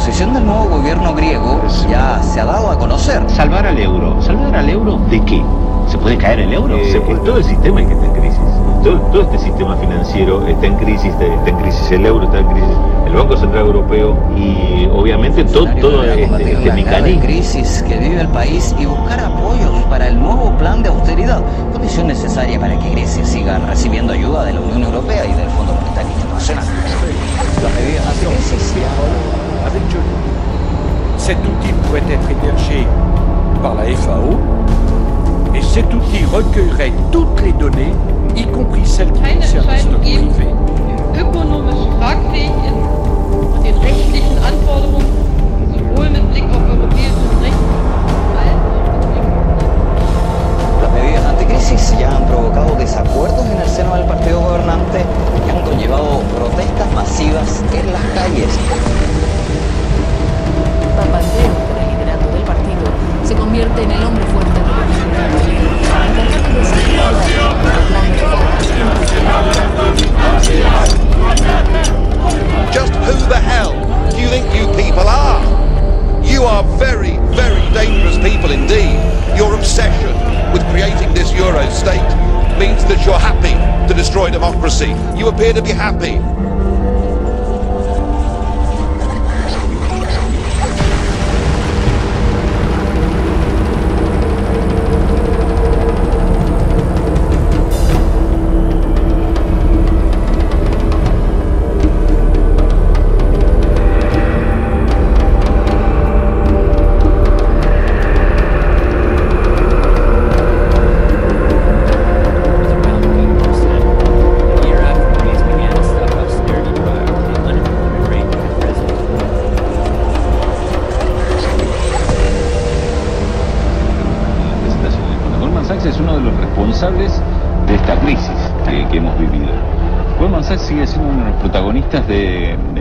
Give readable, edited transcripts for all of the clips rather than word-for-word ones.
posición del nuevo gobierno griego ya se ha dado a conocer. Salvar al euro. ¿Salvar al euro de qué? ¿Se puede caer el euro? Todo el sistema es que está en crisis. Todo este sistema financiero está en crisis, el euro está en crisis, el Banco Central Europeo y obviamente todo este mecanismo. Crisis que vive el país y buscar apoyos para el nuevo plan de austeridad, condición necesaria para que Grecia siga recibiendo ayuda de la Unión Europea y del Fondo Monetario Internacional. Las medidas anticrisis. Cet outil pourrait être hébergé par la FAO et cet outil recueillerait toutes les données, y compris celles qui concernent le stock privé. Ökonomisch tragfähig ist und den rechtlichen Anforderungen sowohl mit Blick auf europäisches Recht als auch Las medidas anticrisis ya han provocado desacuerdos en el seno del partido gobernante y han conllevado protestas masivas en las calles. Papandreou, por el liderato del partido, se convierte en el hombre fuerte del Just who the hell do you think you people are? You are very, very dangerous people indeed. Your obsession with creating this Euro state means that you're happy to destroy democracy. You appear to be happy. Es uno de los responsables de esta crisis que hemos vivido. Goldman Sachs sigue siendo uno de los protagonistas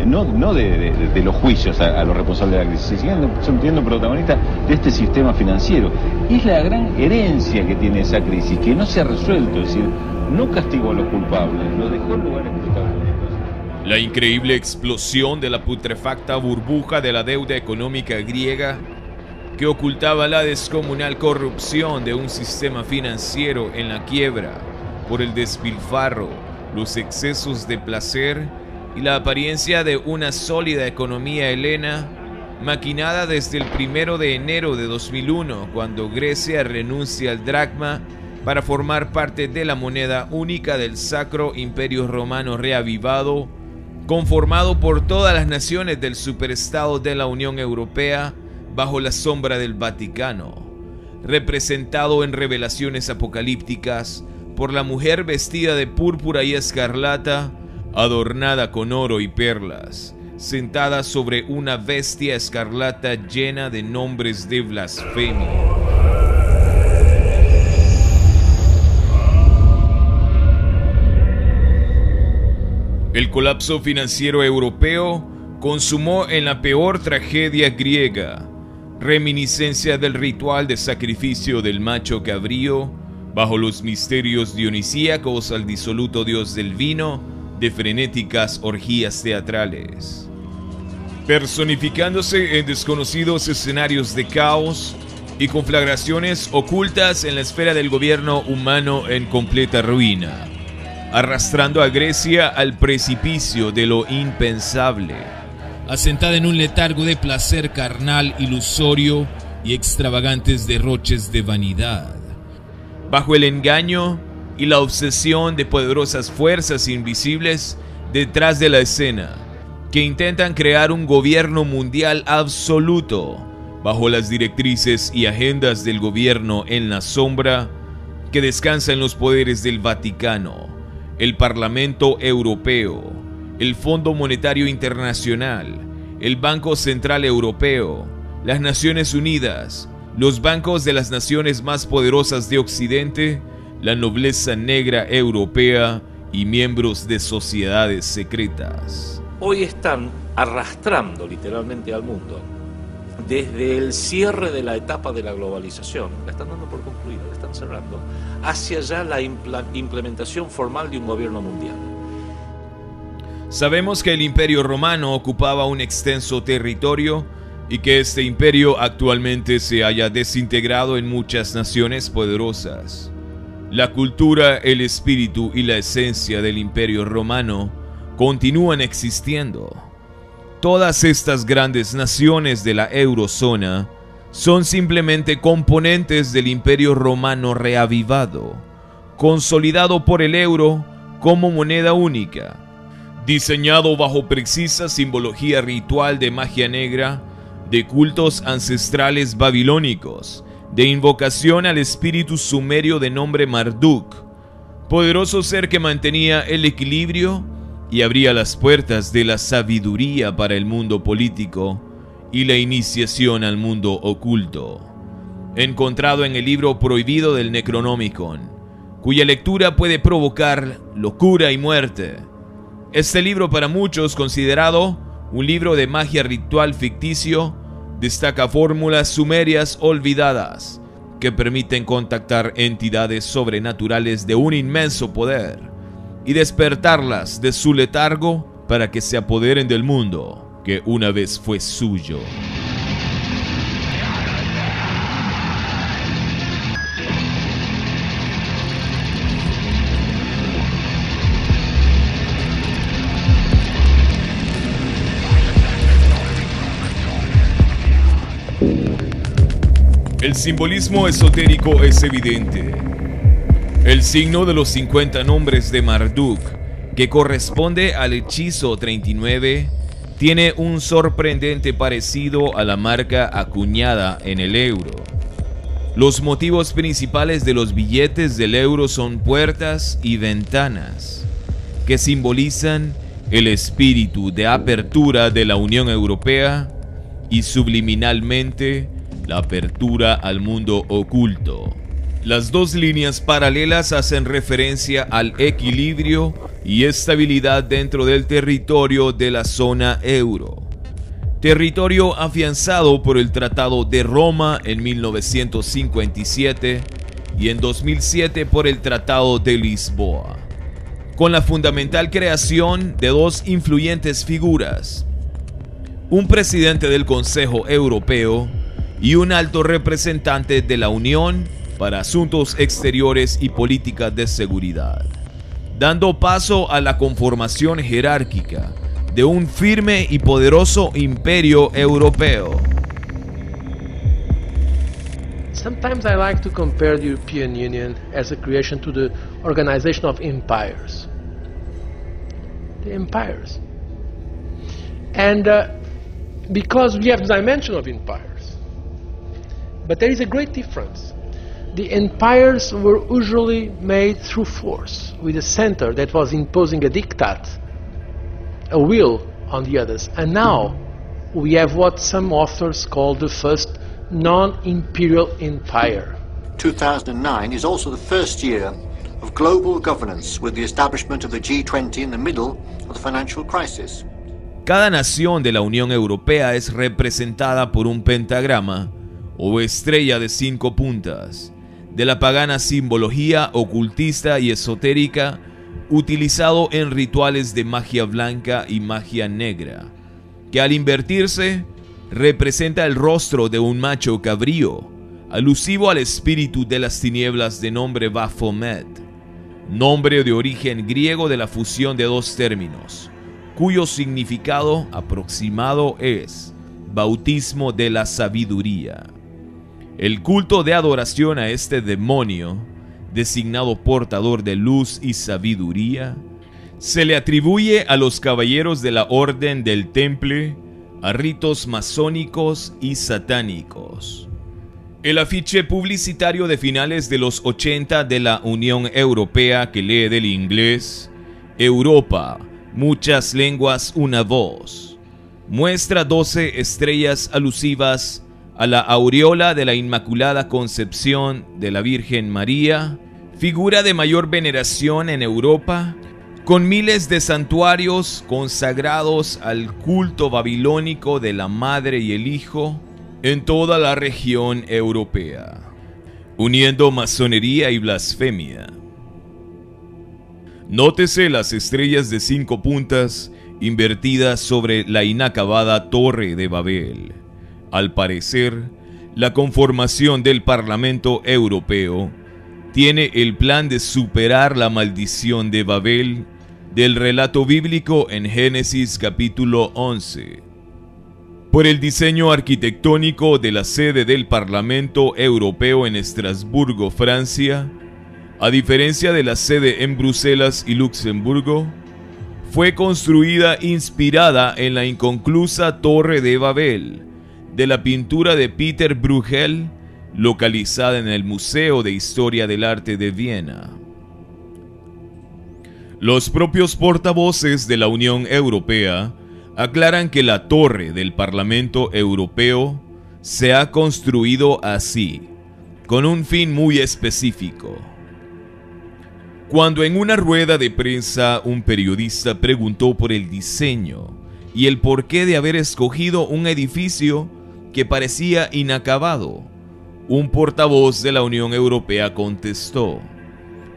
no de los juicios a los responsables de la crisis, siguen siendo protagonistas de este sistema financiero. Y es la gran herencia que tiene esa crisis, que no se ha resuelto, es decir, no castigó a los culpables, lo dejó en lugares protagónicos. La increíble explosión de la putrefacta burbuja de la deuda económica griega que ocultaba la descomunal corrupción de un sistema financiero en la quiebra por el despilfarro, los excesos de placer y la apariencia de una sólida economía helena, maquinada desde el 1 de enero de 2001, cuando Grecia renuncia al dracma para formar parte de la moneda única del Sacro Imperio Romano reavivado, conformado por todas las naciones del superestado de la Unión Europea, bajo la sombra del Vaticano, representado en revelaciones apocalípticas por la mujer vestida de púrpura y escarlata, adornada con oro y perlas, sentada sobre una bestia escarlata llena de nombres de blasfemia. El colapso financiero europeo consumó en la peor tragedia griega, reminiscencia del ritual de sacrificio del macho cabrío, bajo los misterios dionisíacos al disoluto dios del vino, de frenéticas orgías teatrales. Personificándose en desconocidos escenarios de caos y conflagraciones ocultas en la esfera del gobierno humano en completa ruina, arrastrando a Grecia al precipicio de lo impensable, asentada en un letargo de placer carnal ilusorio y extravagantes derroches de vanidad, bajo el engaño y la obsesión de poderosas fuerzas invisibles detrás de la escena, que intentan crear un gobierno mundial absoluto, bajo las directrices y agendas del gobierno en la sombra, que descansa en los poderes del Vaticano, el Parlamento Europeo, el Fondo Monetario Internacional, el Banco Central Europeo, las Naciones Unidas, los bancos de las naciones más poderosas de Occidente, la nobleza negra europea y miembros de sociedades secretas. Hoy están arrastrando literalmente al mundo desde el cierre de la etapa de la globalización, la están dando por concluida, la están cerrando, hacia ya la implementación formal de un gobierno mundial. Sabemos que el Imperio Romano ocupaba un extenso territorio y que este imperio actualmente se haya desintegrado en muchas naciones poderosas. La cultura, el espíritu y la esencia del Imperio Romano continúan existiendo. Todas estas grandes naciones de la eurozona son simplemente componentes del Imperio Romano reavivado, consolidado por el euro como moneda única, diseñado bajo precisa simbología ritual de magia negra, de cultos ancestrales babilónicos, de invocación al espíritu sumerio de nombre Marduk, poderoso ser que mantenía el equilibrio y abría las puertas de la sabiduría para el mundo político y la iniciación al mundo oculto, encontrado en el libro prohibido del Necronomicon, cuya lectura puede provocar locura y muerte. Este libro, para muchos considerado un libro de magia ritual ficticio, destaca fórmulas sumerias olvidadas que permiten contactar entidades sobrenaturales de un inmenso poder y despertarlas de su letargo para que se apoderen del mundo que una vez fue suyo. El simbolismo esotérico es evidente. El signo de los 50 nombres de Marduk, que corresponde al hechizo 39, tiene un sorprendente parecido a la marca acuñada en el euro. Los motivos principales de los billetes del euro son puertas y ventanas, que simbolizan el espíritu de apertura de la Unión Europea y subliminalmente la apertura al mundo oculto. Las dos líneas paralelas hacen referencia al equilibrio y estabilidad dentro del territorio de la zona euro. Territorio afianzado por el Tratado de Roma en 1957 y en 2007 por el Tratado de Lisboa, con la fundamental creación de dos influyentes figuras: un presidente del Consejo Europeo y un alto representante de la Unión para Asuntos Exteriores y Política de Seguridad, dando paso a la conformación jerárquica de un firme y poderoso imperio europeo. Sometimes I like to compare the European Union as a creation to the organization of empires. The empires. And because we have the dimension of empires. But there is a great difference. The empires were usually made through force, with a center that was imposing a diktat, a will on the others. And now we have what some authors call the first non-imperial empire. 2009 is also the first year of global governance, with the establishment of the G20 in the middle of the financial crisis. Cada nación de la Unión Europea es representada por un pentagrama o estrella de 5 puntas, de la pagana simbología ocultista y esotérica utilizado en rituales de magia blanca y magia negra, que al invertirse representa el rostro de un macho cabrío, alusivo al espíritu de las tinieblas de nombre Baphomet, nombre de origen griego de la fusión de dos términos, cuyo significado aproximado es bautismo de la sabiduría. El culto de adoración a este demonio, designado portador de luz y sabiduría, se le atribuye a los caballeros de la Orden del Temple, a ritos masónicos y satánicos. El afiche publicitario de finales de los 80 de la Unión Europea, que lee del inglés Europa, muchas lenguas, una voz, muestra 12 estrellas alusivas a la aureola de la Inmaculada Concepción de la Virgen María, figura de mayor veneración en Europa, con miles de santuarios consagrados al culto babilónico de la Madre y el Hijo en toda la región europea, uniendo masonería y blasfemia. Nótese las estrellas de 5 puntas invertida sobre la inacabada Torre de Babel. Al parecer, la conformación del Parlamento Europeo tiene el plan de superar la maldición de Babel del relato bíblico en Génesis capítulo 11. Por el diseño arquitectónico de la sede del Parlamento Europeo en Estrasburgo, Francia, a diferencia de la sede en Bruselas y Luxemburgo, fue construida inspirada en la inconclusa Torre de Babel, de la pintura de Peter Bruegel, localizada en el Museo de Historia del Arte de Viena. Los propios portavoces de la Unión Europea aclaran que la torre del Parlamento Europeo se ha construido así, con un fin muy específico. Cuando en una rueda de prensa un periodista preguntó por el diseño y el porqué de haber escogido un edificio que parecía inacabado, un portavoz de la Unión Europea contestó: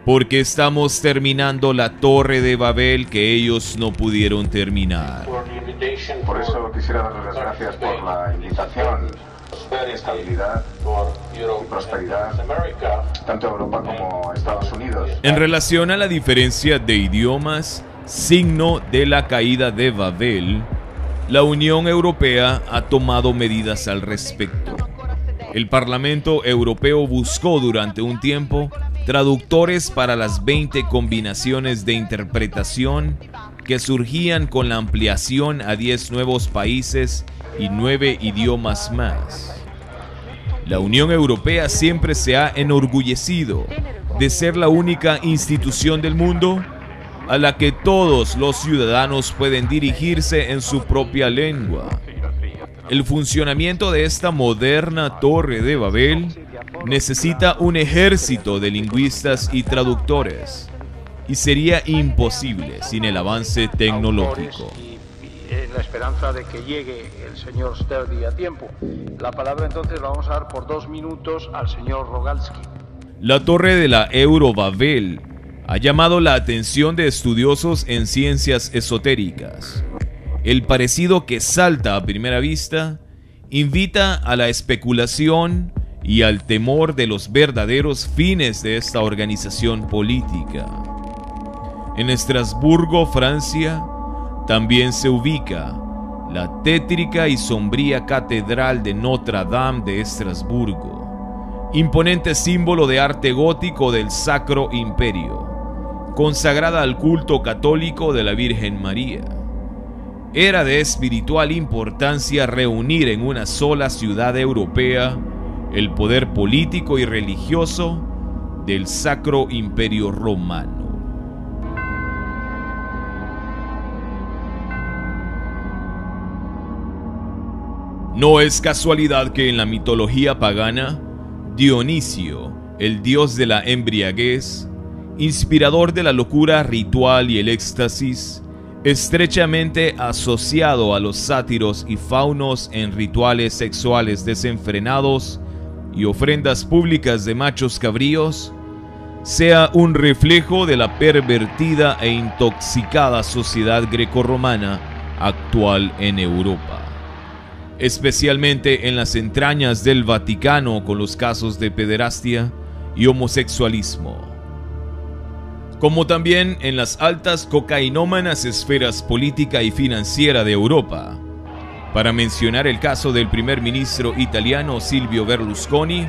porque estamos terminando la Torre de Babel que ellos no pudieron terminar. Por eso quisiera darles las gracias por la invitación. Estabilidad y prosperidad, tanto a Europa como a Estados Unidos. En relación a la diferencia de idiomas, signo de la caída de Babel, la Unión Europea ha tomado medidas al respecto. El Parlamento Europeo buscó durante un tiempo traductores para las 20 combinaciones de interpretación que surgían con la ampliación a 10 nuevos países y 9 idiomas más. La Unión Europea siempre se ha enorgullecido de ser la única institución del mundo a la que todos los ciudadanos pueden dirigirse en su propia lengua. El funcionamiento de esta moderna Torre de Babel necesita un ejército de lingüistas y traductores, y sería imposible sin el avance tecnológico. En la esperanza de que llegue el señor Sturdy a tiempo. La palabra entonces la vamos a dar por 2 minutos al señor Rogalski. La torre de la Eurobabel ha llamado la atención de estudiosos en ciencias esotéricas. El parecido que salta a primera vista invita a la especulación y al temor de los verdaderos fines de esta organización política. En Estrasburgo, Francia, también se ubica la tétrica y sombría Catedral de Notre Dame de Estrasburgo, imponente símbolo de arte gótico del Sacro Imperio, consagrada al culto católico de la Virgen María. Era de espiritual importancia reunir en una sola ciudad europea el poder político y religioso del Sacro Imperio Romano. No es casualidad que en la mitología pagana, Dionisio, el dios de la embriaguez, inspirador de la locura ritual y el éxtasis, estrechamente asociado a los sátiros y faunos en rituales sexuales desenfrenados y ofrendas públicas de machos cabríos, sea un reflejo de la pervertida e intoxicada sociedad grecorromana actual en Europa, especialmente en las entrañas del Vaticano con los casos de pederastia y homosexualismo, como también en las altas cocainómanas esferas política y financiera de Europa, para mencionar el caso del primer ministro italiano Silvio Berlusconi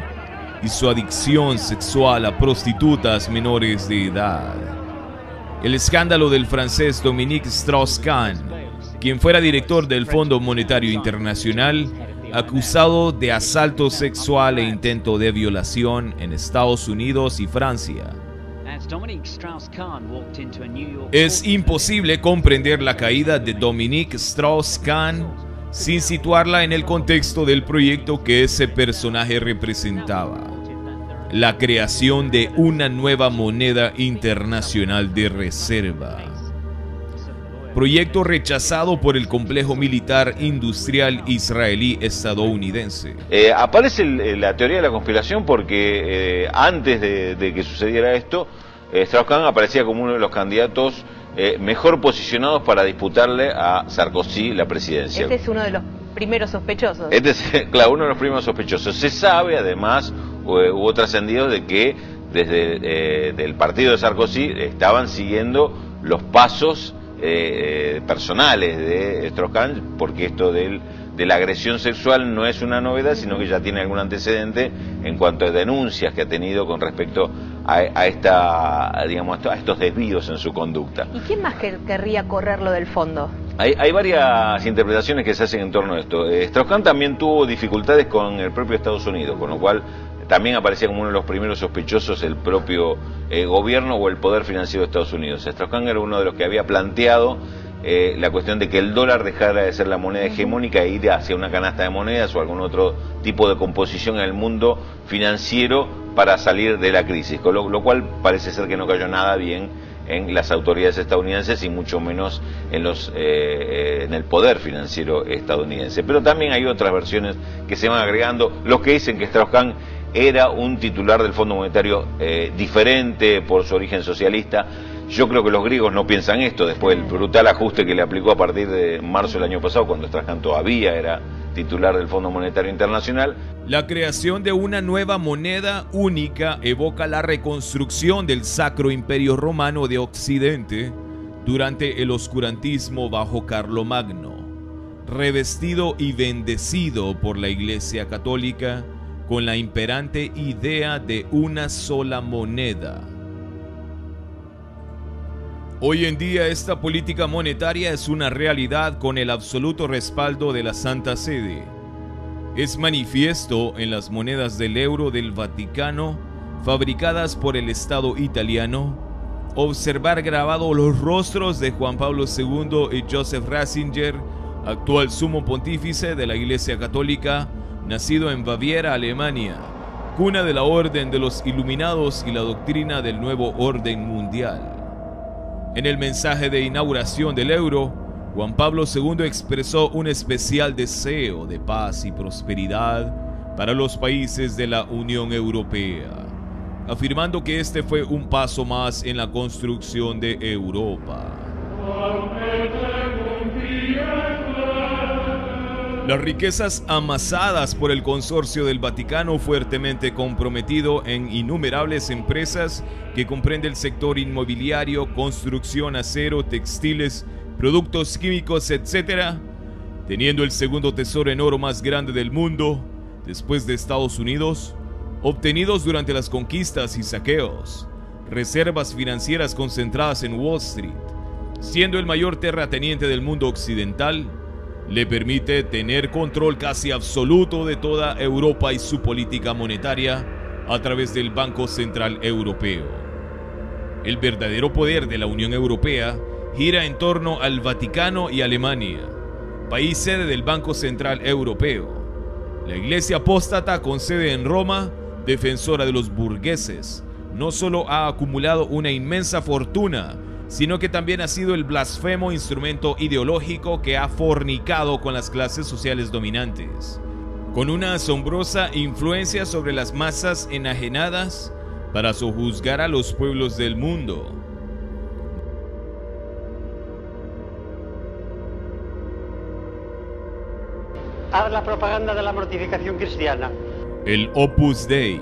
y su adicción sexual a prostitutas menores de edad, el escándalo del francés Dominique Strauss-Kahn, quien fuera director del Fondo Monetario Internacional, acusado de asalto sexual e intento de violación en Estados Unidos y Francia. Es imposible comprender la caída de Dominique Strauss-Kahn sin situarla en el contexto del proyecto que ese personaje representaba: la creación de una nueva moneda internacional de reserva. Proyecto rechazado por el complejo militar industrial israelí estadounidense. Aparece la teoría de la conspiración porque antes de que sucediera esto, Strauss-Kahn aparecía como uno de los candidatos mejor posicionados para disputarle a Sarkozy la presidencia. Este es uno de los primeros sospechosos. Este es, claro, uno de los primeros sospechosos. Se sabe, además, hubo trascendido de que desde el partido de Sarkozy estaban siguiendo los pasos personales de Strauss-Kahn, porque esto de la agresión sexual no es una novedad, sino que ya tiene algún antecedente en cuanto a denuncias que ha tenido con respecto a estos desvíos en su conducta. ¿Y quién más querría correrlo del fondo? Hay varias interpretaciones que se hacen en torno a esto. Strauss-Kahn también tuvo dificultades con el propio Estados Unidos, con lo cual también aparecía como uno de los primeros sospechosos el propio gobierno o el poder financiero de Estados Unidos. Strauss-Kahn era uno de los que había planteado la cuestión de que el dólar dejara de ser la moneda hegemónica e ir hacia una canasta de monedas o algún otro tipo de composición en el mundo financiero para salir de la crisis, con lo cual parece ser que no cayó nada bien en las autoridades estadounidenses y mucho menos en el poder financiero estadounidense. Pero también hay otras versiones que se van agregando, los que dicen que Strauss-Kahn era un titular del Fondo Monetario diferente por su origen socialista. Yo creo que los griegos no piensan esto, después del brutal ajuste que le aplicó a partir de marzo del año pasado, cuando Strauss-Kahn todavía era titular del Fondo Monetario Internacional. La creación de una nueva moneda única evoca la reconstrucción del Sacro Imperio Romano de Occidente durante el oscurantismo bajo Carlomagno, revestido y bendecido por la Iglesia Católica con la imperante idea de una sola moneda. Hoy en día esta política monetaria es una realidad con el absoluto respaldo de la Santa Sede. Es manifiesto en las monedas del euro del Vaticano, fabricadas por el Estado italiano, observar grabados los rostros de Juan Pablo II y Joseph Ratzinger, actual sumo pontífice de la Iglesia Católica, nacido en Baviera, Alemania, cuna de la Orden de los Iluminados y la doctrina del nuevo orden mundial. En el mensaje de inauguración del euro, Juan Pablo II expresó un especial deseo de paz y prosperidad para los países de la Unión Europea, afirmando que este fue un paso más en la construcción de Europa. Las riquezas amasadas por el consorcio del Vaticano, fuertemente comprometido en innumerables empresas que comprende el sector inmobiliario, construcción, acero, textiles, productos químicos, etc., teniendo el segundo tesoro en oro más grande del mundo, después de Estados Unidos, obtenidos durante las conquistas y saqueos, reservas financieras concentradas en Wall Street, siendo el mayor terrateniente del mundo occidental, le permite tener control casi absoluto de toda Europa y su política monetaria a través del Banco Central Europeo. El verdadero poder de la Unión Europea gira en torno al Vaticano y Alemania, país sede del Banco Central Europeo. La Iglesia apóstata con sede en Roma, defensora de los burgueses, no solo ha acumulado una inmensa fortuna, sino que también ha sido el blasfemo instrumento ideológico que ha fornicado con las clases sociales dominantes, con una asombrosa influencia sobre las masas enajenadas para sojuzgar a los pueblos del mundo. Haz la propaganda de la mortificación cristiana. El Opus Dei,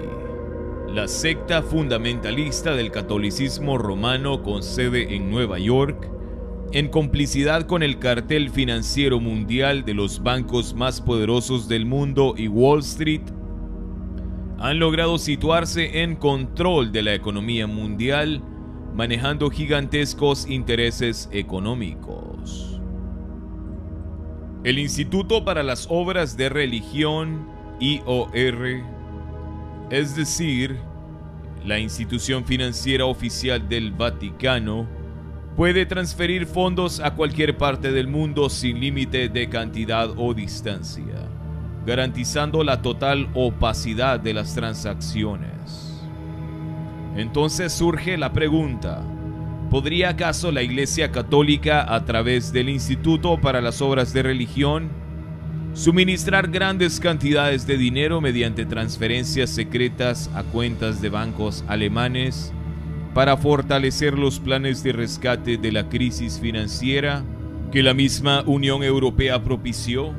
la secta fundamentalista del catolicismo romano con sede en Nueva York, en complicidad con el cartel financiero mundial de los bancos más poderosos del mundo y Wall Street, han logrado situarse en control de la economía mundial, manejando gigantescos intereses económicos. El Instituto para las Obras de Religión, IOR, es decir, la institución financiera oficial del Vaticano, puede transferir fondos a cualquier parte del mundo sin límite de cantidad o distancia, garantizando la total opacidad de las transacciones. Entonces surge la pregunta: ¿podría acaso la Iglesia Católica, a través del Instituto para las Obras de Religión, suministrar grandes cantidades de dinero mediante transferencias secretas a cuentas de bancos alemanes, para fortalecer los planes de rescate de la crisis financiera que la misma Unión Europea propició?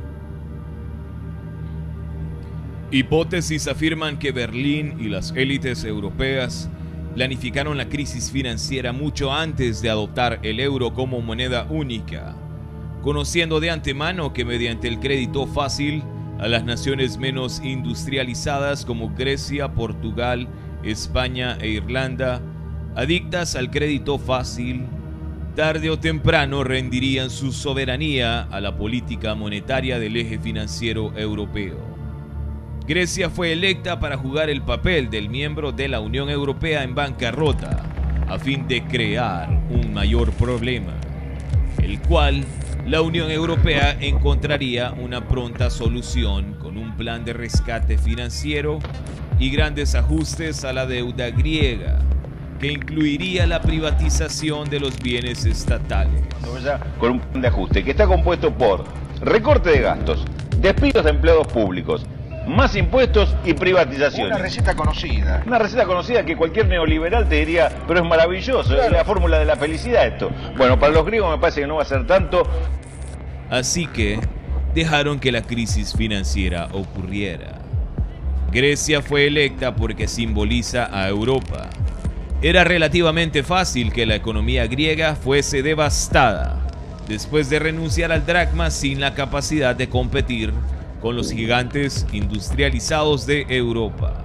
Hipótesis afirman que Berlín y las élites europeas planificaron la crisis financiera mucho antes de adoptar el euro como moneda única, conociendo de antemano que mediante el crédito fácil a las naciones menos industrializadas como Grecia, Portugal, España e Irlanda, adictas al crédito fácil, tarde o temprano rendirían su soberanía a la política monetaria del eje financiero europeo. Grecia fue electa para jugar el papel del miembro de la Unión Europea en bancarrota, a fin de crear un mayor problema, el cual la Unión Europea encontraría una pronta solución con un plan de rescate financiero y grandes ajustes a la deuda griega, que incluiría la privatización de los bienes estatales. Con un plan de ajuste que está compuesto por recorte de gastos, despidos de empleados públicos, más impuestos y privatizaciones. Una receta conocida. Una receta conocida que cualquier neoliberal te diría, pero es maravilloso, claro. Es la fórmula de la felicidad esto. Bueno, para los griegos me parece que no va a ser tanto. Así que dejaron que la crisis financiera ocurriera. Grecia fue electa porque simboliza a Europa. Era relativamente fácil que la economía griega fuese devastada después de renunciar al dracma sin la capacidad de competir con los gigantes industrializados de Europa.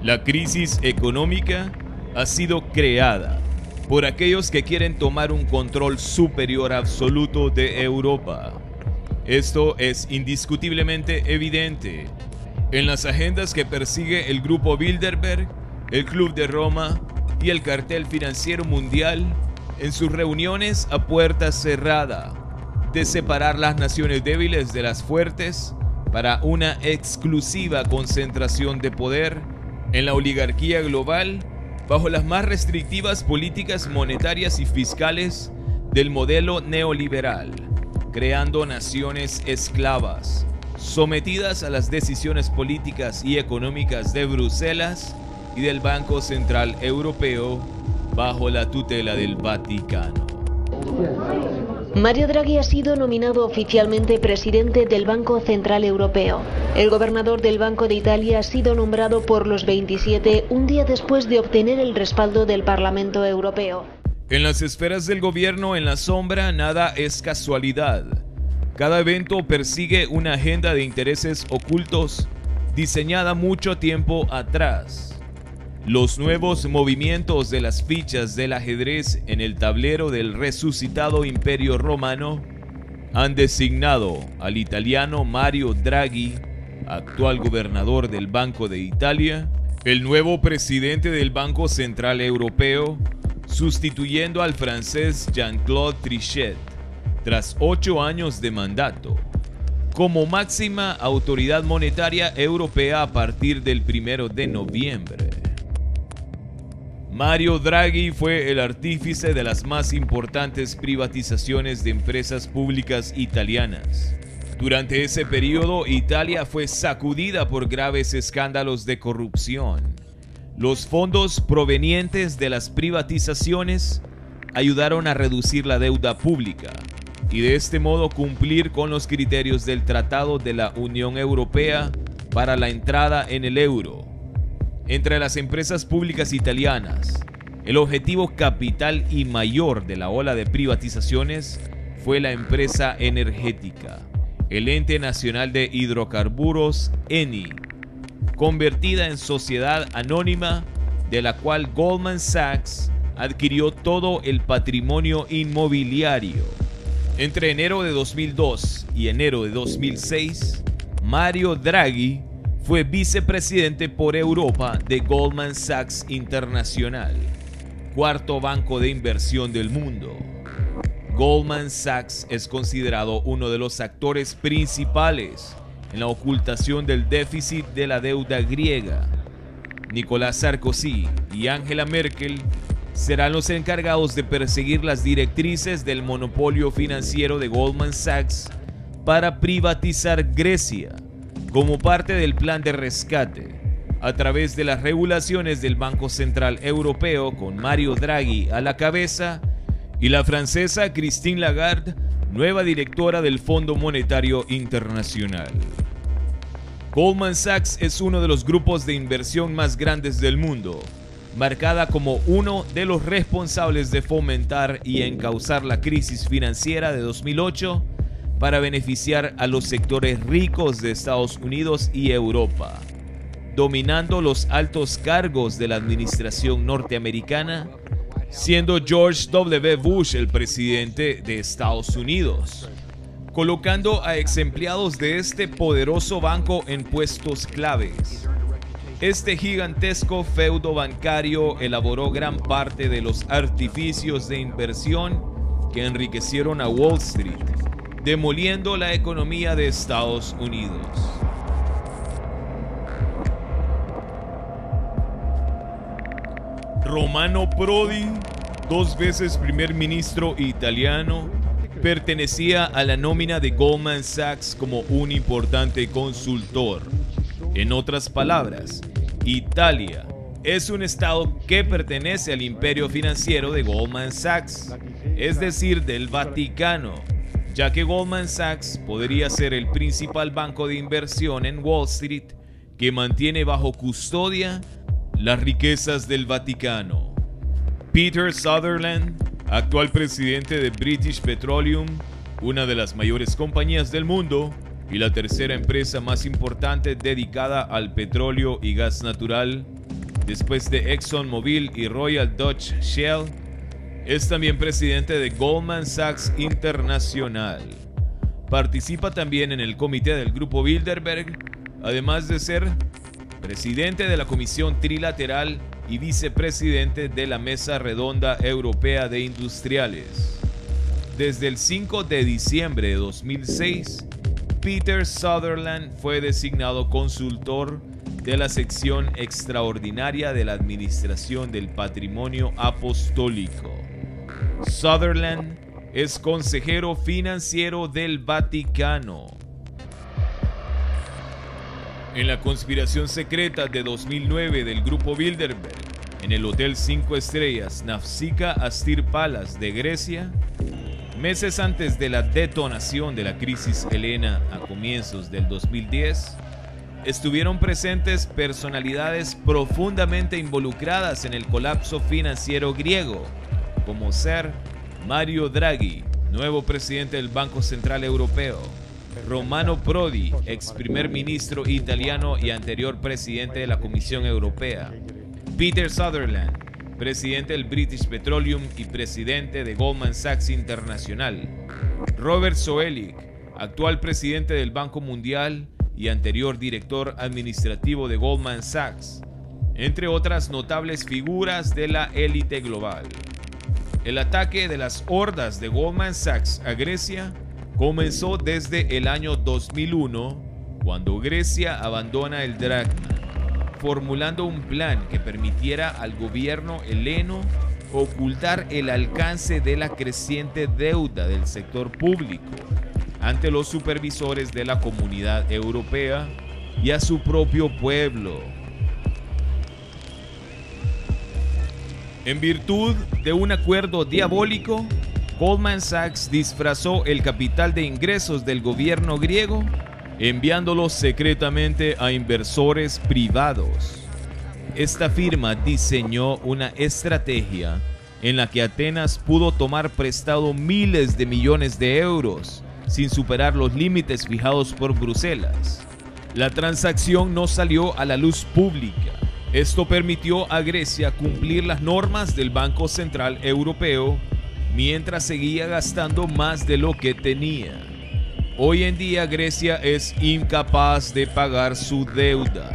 La crisis económica ha sido creada por aquellos que quieren tomar un control superior absoluto de Europa. Esto es indiscutiblemente evidente en las agendas que persigue el Grupo Bilderberg, el Club de Roma y el Cartel Financiero Mundial en sus reuniones a puerta cerrada, de separar las naciones débiles de las fuertes para una exclusiva concentración de poder en la oligarquía global bajo las más restrictivas políticas monetarias y fiscales del modelo neoliberal, creando naciones esclavas, sometidas a las decisiones políticas y económicas de Bruselas y del Banco Central Europeo bajo la tutela del Vaticano. Mario Draghi ha sido nominado oficialmente presidente del Banco Central Europeo. El gobernador del Banco de Italia ha sido nombrado por los 27 un día después de obtener el respaldo del Parlamento Europeo. En las esferas del gobierno en la sombra nada es casualidad. Cada evento persigue una agenda de intereses ocultos diseñada mucho tiempo atrás. Los nuevos movimientos de las fichas del ajedrez en el tablero del resucitado Imperio Romano han designado al italiano Mario Draghi, actual gobernador del Banco de Italia, el nuevo presidente del Banco Central Europeo, sustituyendo al francés Jean-Claude Trichet, tras 8 años de mandato, como máxima autoridad monetaria europea a partir del 1 de noviembre. Mario Draghi fue el artífice de las más importantes privatizaciones de empresas públicas italianas. Durante ese periodo, Italia fue sacudida por graves escándalos de corrupción. Los fondos provenientes de las privatizaciones ayudaron a reducir la deuda pública y de este modo cumplir con los criterios del Tratado de la Unión Europea para la entrada en el euro. Entre las empresas públicas italianas, el objetivo capital y mayor de la ola de privatizaciones fue la empresa energética, el Ente Nacional de Hidrocarburos, ENI, convertida en sociedad anónima de la cual Goldman Sachs adquirió todo el patrimonio inmobiliario. Entre enero de 2002 y enero de 2006, Mario Draghi fue vicepresidente por Europa de Goldman Sachs Internacional, cuarto banco de inversión del mundo. Goldman Sachs es considerado uno de los actores principales en la ocultación del déficit de la deuda griega. Nicolás Sarkozy y Angela Merkel serán los encargados de perseguir las directrices del monopolio financiero de Goldman Sachs para privatizar Grecia como parte del plan de rescate, a través de las regulaciones del Banco Central Europeo con Mario Draghi a la cabeza y la francesa Christine Lagarde, nueva directora del Fondo Monetario Internacional. Goldman Sachs es uno de los grupos de inversión más grandes del mundo, marcada como uno de los responsables de fomentar y encauzar la crisis financiera de 2008 para beneficiar a los sectores ricos de Estados Unidos y Europa, dominando los altos cargos de la administración norteamericana, siendo George W. Bush el presidente de Estados Unidos, colocando a ex empleados de este poderoso banco en puestos claves. Este gigantesco feudo bancario elaboró gran parte de los artificios de inversión que enriquecieron a Wall Street, demoliendo la economía de Estados Unidos. Romano Prodi, 2 veces primer ministro italiano, pertenecía a la nómina de Goldman Sachs como un importante consultor. En otras palabras, Italia es un estado que pertenece al imperio financiero de Goldman Sachs, es decir, del Vaticano, ya que Goldman Sachs podría ser el principal banco de inversión en Wall Street que mantiene bajo custodia las riquezas del Vaticano. Peter Sutherland, actual presidente de British Petroleum, una de las mayores compañías del mundo y la tercera empresa más importante dedicada al petróleo y gas natural, después de ExxonMobil y Royal Dutch Shell, es también presidente de Goldman Sachs Internacional. Participa también en el comité del Grupo Bilderberg, además de ser presidente de la Comisión Trilateral y vicepresidente de la Mesa Redonda Europea de Industriales. Desde el 5 de diciembre de 2006, Peter Sutherland fue designado consultor de la sección extraordinaria de la Administración del Patrimonio Apostólico. Sutherland es consejero financiero del Vaticano. En la conspiración secreta de 2009 del Grupo Bilderberg, en el Hotel 5 Estrellas Navsika Astir Palace de Grecia, meses antes de la detonación de la crisis helena a comienzos del 2010, estuvieron presentes personalidades profundamente involucradas en el colapso financiero griego, como ser Mario Draghi, nuevo presidente del Banco Central Europeo, Romano Prodi, ex primer ministro italiano y anterior presidente de la Comisión Europea, Peter Sutherland, presidente del British Petroleum y presidente de Goldman Sachs Internacional, Robert Zoellick, actual presidente del Banco Mundial y anterior director administrativo de Goldman Sachs, entre otras notables figuras de la élite global. El ataque de las hordas de Goldman Sachs a Grecia comenzó desde el año 2001, cuando Grecia abandona el dracma, formulando un plan que permitiera al gobierno heleno ocultar el alcance de la creciente deuda del sector público ante los supervisores de la Comunidad Europea y a su propio pueblo. En virtud de un acuerdo diabólico, Goldman Sachs disfrazó el capital de ingresos del gobierno griego, enviándolos secretamente a inversores privados. Esta firma diseñó una estrategia en la que Atenas pudo tomar prestado miles de millones de euros sin superar los límites fijados por Bruselas. La transacción no salió a la luz pública. Esto permitió a Grecia cumplir las normas del Banco Central Europeo mientras seguía gastando más de lo que tenía. Hoy en día Grecia es incapaz de pagar su deuda.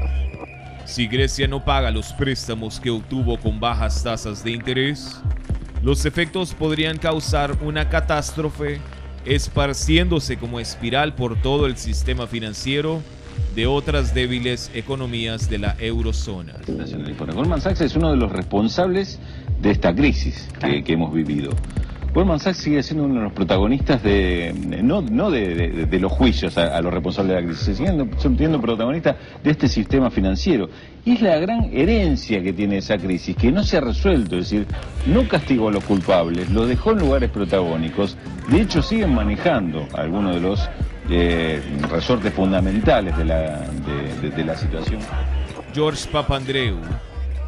Si Grecia no paga los préstamos que obtuvo con bajas tasas de interés, los efectos podrían causar una catástrofe esparciéndose como espiral por todo el sistema financiero de otras débiles economías de la eurozona. Goldman Sachs es uno de los responsables de esta crisis que hemos vivido. Goldman Sachs sigue siendo uno de los protagonistas no de los juicios a los responsables de la crisis, siendo protagonista de este sistema financiero. Y es la gran herencia que tiene esa crisis, que no se ha resuelto, es decir, no castigó a los culpables, los dejó en lugares protagónicos, de hecho siguen manejando algunos de los resortes fundamentales de la situación. George Papandreou,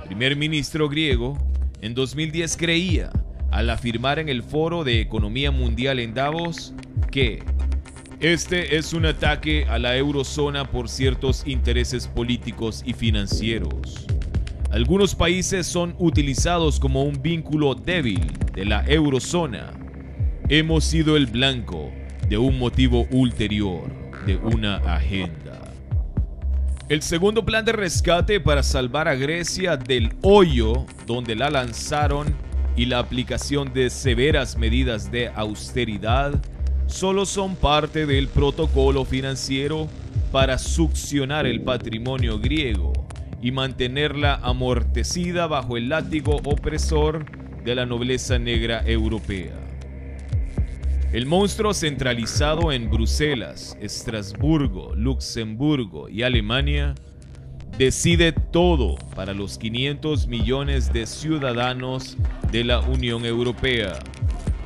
primer ministro griego, en 2010 creía, al afirmar en el Foro de Economía Mundial en Davos, que este es un ataque a la eurozona por ciertos intereses políticos y financieros. Algunos países son utilizados como un vínculo débil de la eurozona. Hemos sido el blanco de un motivo ulterior, de una agenda. El segundo plan de rescate para salvar a Grecia del hoyo donde la lanzaron y la aplicación de severas medidas de austeridad solo son parte del protocolo financiero para succionar el patrimonio griego y mantenerla amortecida bajo el látigo opresor de la nobleza negra europea. El monstruo centralizado en Bruselas, Estrasburgo, Luxemburgo y Alemania decide todo para los 500 millones de ciudadanos de la Unión Europea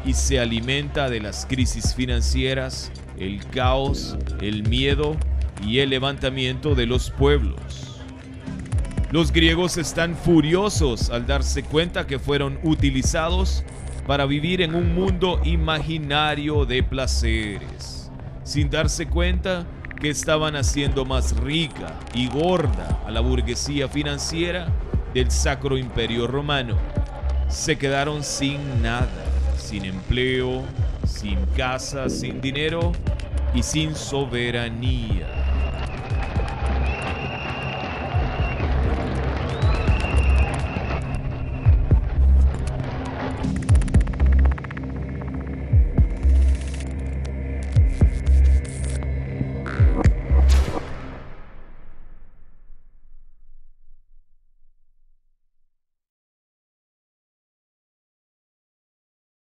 y se alimenta de las crisis financieras, el caos, el miedo y el levantamiento de los pueblos. Los griegos están furiosos al darse cuenta que fueron utilizados para vivir en un mundo imaginario de placeres, sin darse cuenta que estaban haciendo más rica y gorda a la burguesía financiera del Sacro Imperio Romano. Se quedaron sin nada, sin empleo, sin casa, sin dinero y sin soberanía.